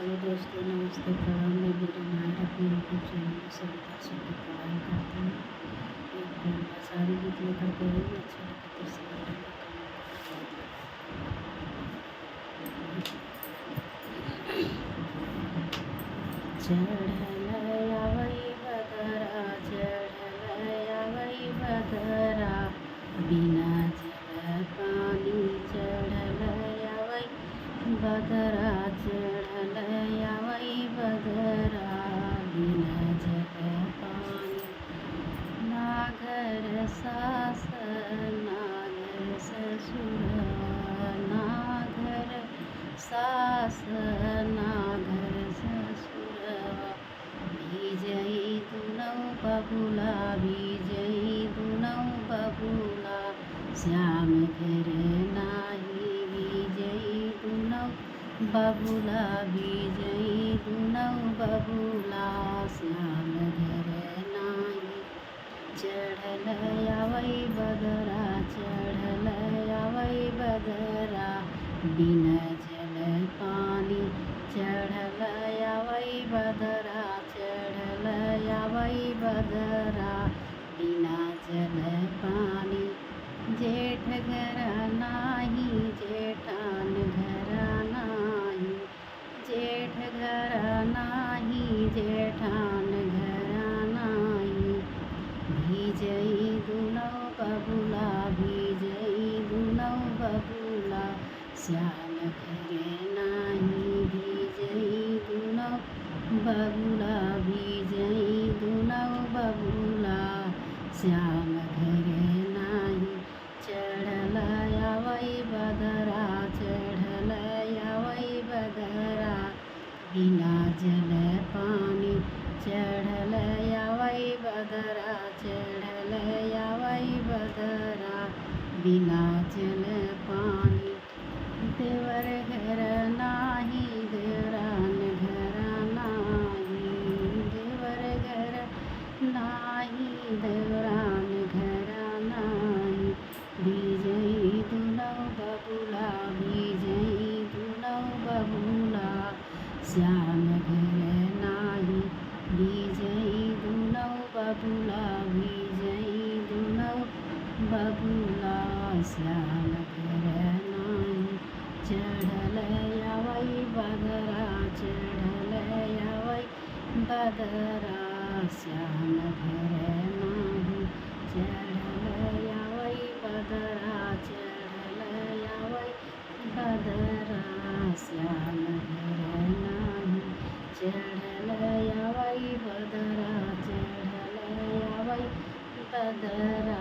Hello दोस्तों, नमस्ते, प्रणाम। मैं मेरे नायर अपने यूट्यूब चैनल में सभी दर्शकों की पढ़ाई करती हूँ। एक प्रेरणा सारी गीत लेकर के आई। अच्छा लगे तो शेयर करना, कमेंट चढ़ल आवई बदरा, चढ़ल आवई बदरा, बिना जल पानी चढ़ल आवई बदरा, चढ़ल आवई बदरा, बिना जल पानी। ना घर सास ना घर ससुर, ना घर सास ना घर ससुर, भीजई दुनौ बबुला, भीजई दुनौ बबुला, श्याम घर नाही, भीजई दुनौ बबुला, भीजई दुनौ बबुला, श्याम घर नाही। चढ़ल आवई बदरा, चढ़ल आवई बदरा, बिना जल पानी चढ़ल आवई बदरा, चढ़ल आवई बदरा, बिना जल पानी। जेठ घर नाही, जेठान घर नाही, जेठ घर नाही, जेठान घर नाही, भीजई दुनौ बबुला, भीजई दुनौ बबुला, श्याम घर नाही, भीजई दुनौ बबुला, भीजई दुनौ बबुला, श्याम घर नाही। चढ़ल आवई बदरा, चढ़ल आवई बदरा, बिना जल पानी चढ़ल आवई बदरा, चढ़ल आवई बदरा, बिना जल पानी। देवर घर नाही, देवरान घर नाही, देवर घर नाही, देवरान घर नाही, भीजई दुनौ बबुला, भीजई दुनौ बबुला, श्याम घर नाही, भीजई दुनौ बबुला, भीजई दुनौ बबुला, श्याम घर नाही। चढ़ल आवई बदरा, चढ़ल आवई बदरा, श्याम घर नाही। चढ़ल आवई बदरा, चढ़ल आवई बदरा, श्याम घर नाही। चढ़ल आवई बदरा, चढ़ल आवई बदरा,